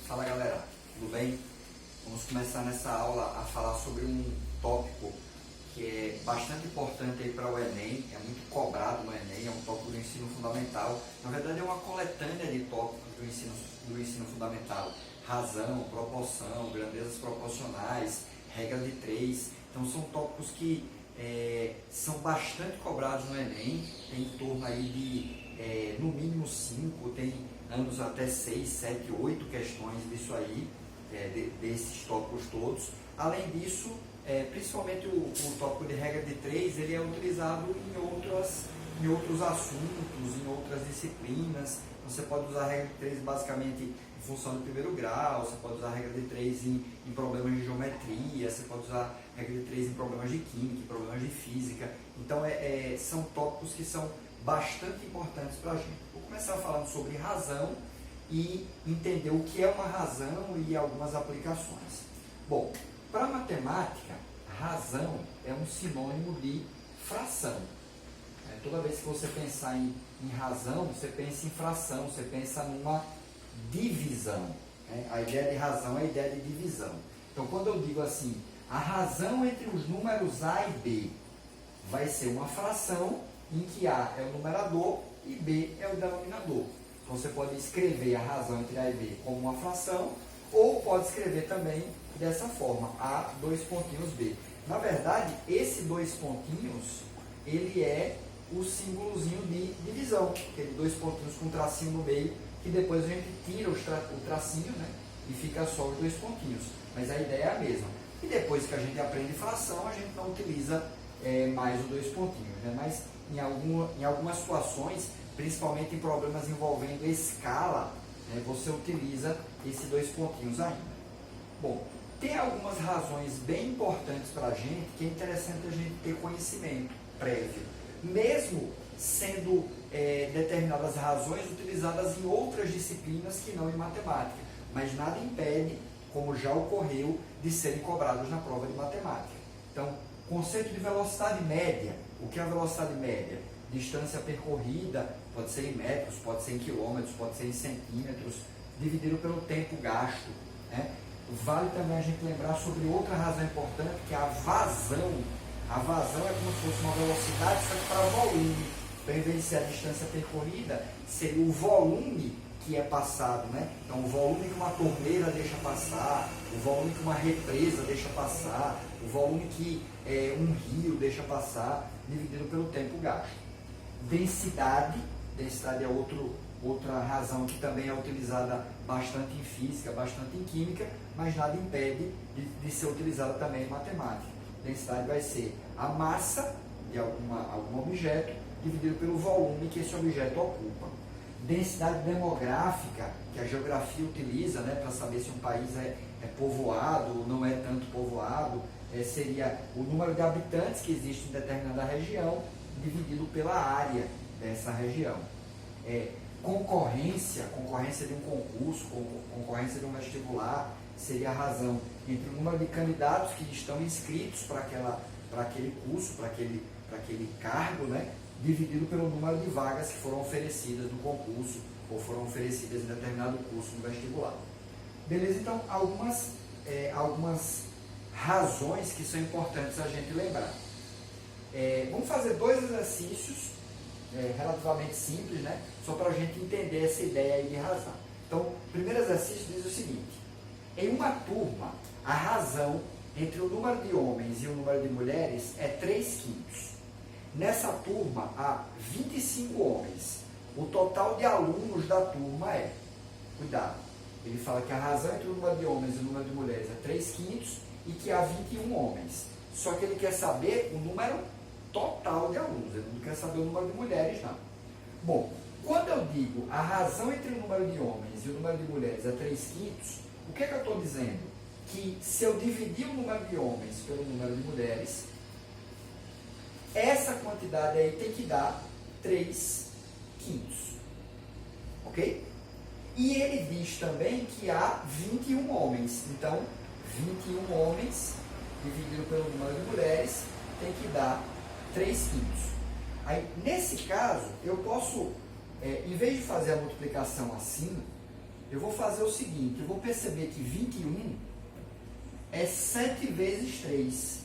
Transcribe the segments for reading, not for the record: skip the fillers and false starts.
Fala galera, tudo bem? Vamos começar nessa aula a falar sobre um tópico que é bastante importante aí para o Enem, é muito cobrado no Enem, é um tópico do ensino fundamental. Na verdade é uma coletânea de tópicos do ensino fundamental. Razão, proporção, grandezas proporcionais, regra de 3. Então são tópicos que são bastante cobrados no Enem, tem em torno aí de no mínimo 5, tem anos até 6, 7, 8 questões disso aí, desses tópicos todos. Além disso, principalmente o tópico de regra de 3, ele é utilizado em outros assuntos, em outras disciplinas. Você pode usar a regra de 3 basicamente em função do primeiro grau, você pode usar a regra de 3 em problemas de geometria, você pode usar a regra de 3 em problemas de química, em problemas de física. Então, são tópicos que são bastante importantes para a gente. Vou começar falando sobre razão e entender o que é uma razão e algumas aplicações. Bom, para matemática, razão é um sinônimo de fração. Toda vez que você pensar em razão, você pensa em fração, você pensa numa divisão. A ideia de razão é a ideia de divisão. Então, quando eu digo assim, a razão entre os números A e B vai ser uma fração em que A é o numerador e B é o denominador. Então, você pode escrever a razão entre A e B como uma fração, ou pode escrever também dessa forma, A, 2 pontinhos B. Na verdade, esse 2 pontinhos, ele é o símbolozinho de divisão, aquele 2 pontinhos com um tracinho no meio, que depois a gente tira o tracinho, né, e fica só os 2 pontinhos. Mas a ideia é a mesma. E depois que a gente aprende fração, a gente não utiliza mais os 2 pontinhos, né? Mas em algumas situações, principalmente em problemas envolvendo escala, você utiliza esses 2 pontinhos ainda. Bom, tem algumas razões bem importantes para a gente que é interessante a gente ter conhecimento prévio, mesmo sendo determinadas razões utilizadas em outras disciplinas que não em matemática, mas nada impede, como já ocorreu, de serem cobrados na prova de matemática. Então, conceito de velocidade média. O que é a velocidade média? Distância percorrida, pode ser em metros, pode ser em quilômetros, pode ser em centímetros, dividido pelo tempo gasto. Vale também a gente lembrar sobre outra razão importante, que é a vazão. A vazão é como se fosse uma velocidade, só que para volume. Então, em vez de ser a distância percorrida, seria o volume que é passado, Então, o volume que uma torneira deixa passar, o volume que uma represa deixa passar, o volume que um rio deixa passar, dividido pelo tempo gasto. Densidade é outra razão que também é utilizada bastante em física, bastante em química, mas nada impede de ser utilizada também em matemática. Densidade vai ser a massa de algum objeto dividido pelo volume que esse objeto ocupa. Densidade demográfica, que a geografia utiliza para saber se um país é povoado ou não é tanto povoado, seria o número de habitantes que existe em determinada região dividido pela área dessa região. Concorrência de um concurso, concorrência de um vestibular, seria a razão entre o número de candidatos que estão inscritos para aquele curso, para aquele cargo, dividido pelo número de vagas que foram oferecidas no concurso ou foram oferecidas em determinado curso no vestibular. Beleza? Então, algumas razões que são importantes a gente lembrar. Vamos fazer 2 exercícios relativamente simples, só para a gente entender essa ideia aí de razão. Então, o primeiro exercício diz o seguinte: em uma turma, a razão entre o número de homens e o número de mulheres é 3/5. Nessa turma, há 25 homens. O total de alunos da turma é... Cuidado, ele fala que a razão entre o número de homens e o número de mulheres é 3/5 e que há 21 homens. Só que ele quer saber o número total de alunos, ele não quer saber o número de mulheres, não. Bom, quando eu digo a razão entre o número de homens e o número de mulheres é 3/5, o que é que eu estou dizendo? Que se eu dividir o número de homens pelo número de mulheres, essa quantidade aí tem que dar 3/5. Ok? E ele diz também que há 21 homens. Então, 21 homens dividido pelo número de mulheres tem que dar 3/5. Aí, nesse caso, eu posso, em vez de fazer a multiplicação assim, eu vou fazer o seguinte, eu vou perceber que 21 é 7 vezes 3.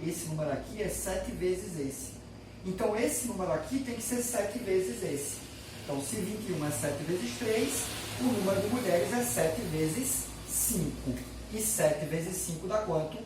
Esse número aqui é 7 vezes esse. Então, esse número aqui tem que ser 7 vezes esse. Então, se 21 é 7 vezes 3, o número de mulheres é 7 vezes 5. E 7 vezes 5 dá quanto?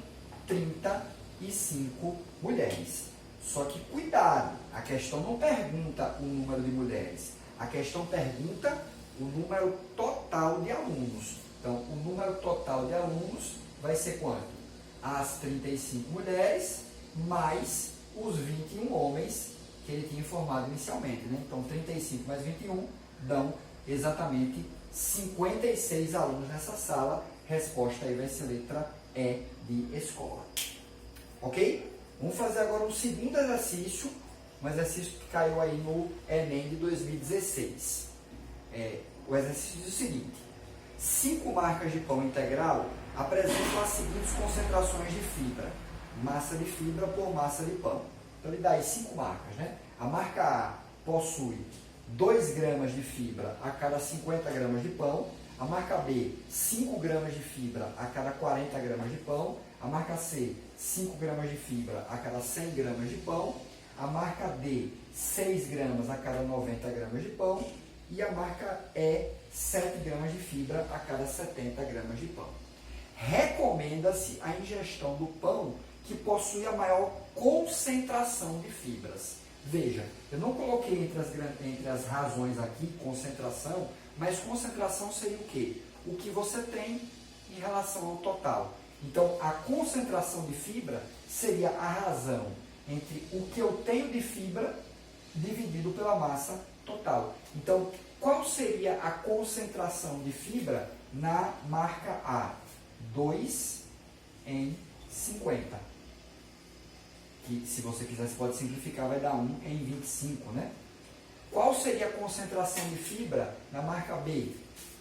35 mulheres. Só que cuidado, a questão não pergunta o número de mulheres. A questão pergunta o número total de alunos. Então, o número total de alunos vai ser quanto? As 35 mulheres mais os 21 homens que ele tinha informado inicialmente. Né? Então, 35 mais 21 dão exatamente 56 alunos nessa sala. Resposta aí vai ser letra E de escola. Ok? Vamos fazer agora um segundo exercício, um exercício que caiu aí no Enem de 2016. O exercício diz o seguinte: 5 marcas de pão integral apresentam as seguintes concentrações de fibra. Massa de fibra por massa de pão. Então ele dá aí 5 marcas, né? A marca A possui 2 gramas de fibra a cada 50 gramas de pão. A marca B, 5 gramas de fibra a cada 40 gramas de pão. A marca C, 5 gramas de fibra a cada 100 gramas de pão. A marca D, 6 gramas a cada 90 gramas de pão. E a marca E, 7 gramas de fibra a cada 70 gramas de pão. Recomenda-se a ingestão do pão que possui a maior concentração de fibras. Veja, eu não coloquei entre as razões aqui concentração, mas concentração seria o quê? O que você tem em relação ao total. Então, a concentração de fibra seria a razão entre o que eu tenho de fibra dividido pela massa total. Então, qual seria a concentração de fibra na marca A? 2 em 50. Que, se você quiser, você pode simplificar, vai dar 1 em 25, né? Qual seria a concentração de fibra na marca B?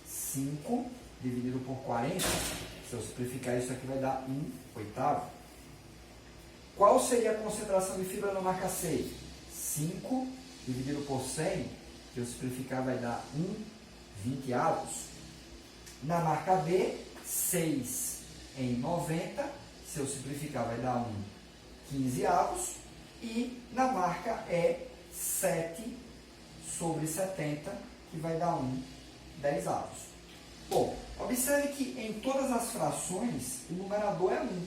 5 dividido por 40. Se eu simplificar isso aqui, vai dar 1/8. Qual seria a concentração de fibra na marca C? 5 dividido por 100. Se eu simplificar, vai dar 1/20. Na marca D, 6 em 90. Se eu simplificar, vai dar 1/15. E na marca E, 7 sobre 70, que vai dar 1/10. Bom, observe que em todas as frações, o numerador é 1.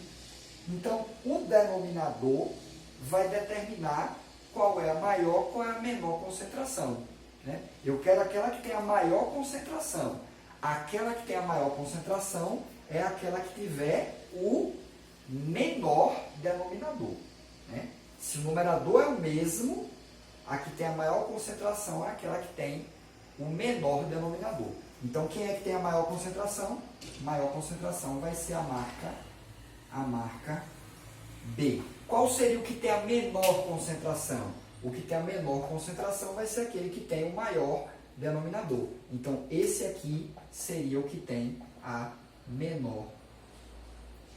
Então, o denominador vai determinar qual é a maior, qual é a menor concentração. Né? Eu quero aquela que tem a maior concentração. Aquela que tem a maior concentração é aquela que tiver o menor denominador. Né? Se o numerador é o mesmo, a que tem a maior concentração é aquela que tem o menor denominador. Então, quem é que tem a maior concentração? Maior concentração vai ser a marca B. Qual seria o que tem a menor concentração? O que tem a menor concentração vai ser aquele que tem o maior denominador. Então, esse aqui seria o que tem a menor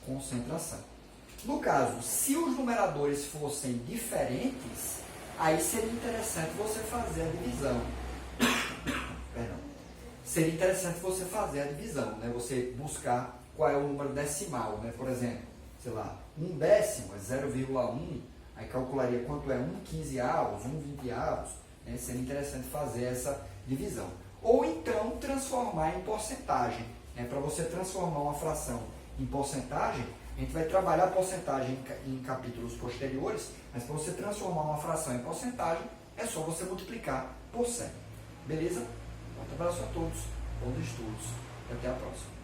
concentração. No caso, se os numeradores fossem diferentes, aí seria interessante você fazer a divisão. Perdão. Seria interessante você fazer a divisão, né? Você buscar qual é o número decimal, né? Por exemplo, sei lá, 1/10 é 0,1, aí calcularia quanto é 1/15, 1/20, né? Seria interessante fazer essa divisão. Ou então transformar em porcentagem, né? Para você transformar uma fração em porcentagem, a gente vai trabalhar a porcentagem em capítulos posteriores, mas para você transformar uma fração em porcentagem, é só você multiplicar por 100. Beleza? Um forte abraço a todos, bons estudos e até a próxima.